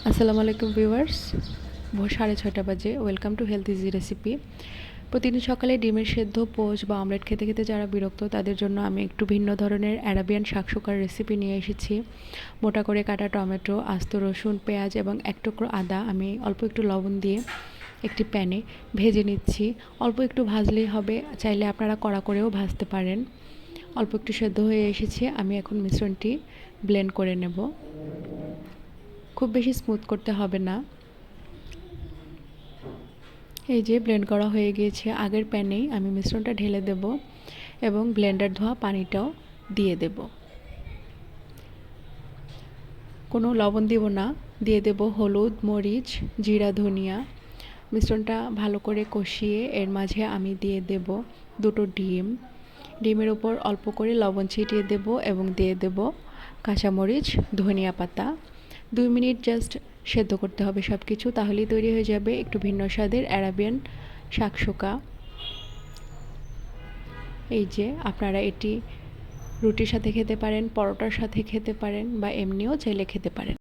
আসসালামু আলাইকুম ভিউয়ার্স, ভোর 6:30 বাজে। Welcome to health easy recipe. প্রতিদিন সকালে ডিমের সেদ্ধ, পোচ বা অমলেট খেতে খেতে যারা বিরক্ত তাদের জন্য আমি একটু ভিন্ন ধরনের অ্যারাবিয়ান শাকসুকার রেসিপি নিয়ে এসেছি। মোটা করে কাটা টমেটো, আস্ত রসুন, পেঁয়াজ এবং এক টুকরো আদা আমি অল্প একটু লবণ দিয়ে একটি প্যানে ভেজে নিচ্ছি। অল্প একটু ভাজলেই হবে, চাইলে আপনারা কড়া করেও ভাজতে পারেন। অল্প একটু সেদ্ধ হয়ে এসেছে, আমি এখন মিশ্রণটি ব্লেন্ড করে নেব। খুব বেশি স্মুথ করতে হবে না। এই যে ব্লেন্ড করা হয়ে গিয়েছে। আগের প্যানেই আমি মিশ্রণটা ঢেলে দেব এবং ব্লেন্ডার ধোয়া পানিটাও দিয়ে দেব। কোনো লবণ দেব না, দিয়ে দেব হলুদ, মরিচ, জিরা, ধনিয়া। মিশ্রণটা ভালো করে কষিয়ে এর মাঝে আমি দিয়ে দেব দুটো ডিম। ডিমের ওপর অল্প করে লবণ ছিটিয়ে দেব এবং দিয়ে দেব কাঁচামরিচ, ধনিয়া পাতা। 2 মিনিট জাস্ট সেদ্ধ করতে হবে সব কিছু, তাহলেই তৈরি হয়ে যাবে একটু ভিন্ন স্বাদের অ্যারাবিয়ান শাকসুকা। এই যে আপনারা এটি রুটির সাথে খেতে পারেন, পরোটার সাথে খেতে পারেন বা এমনিও চাইলে খেতে পারেন।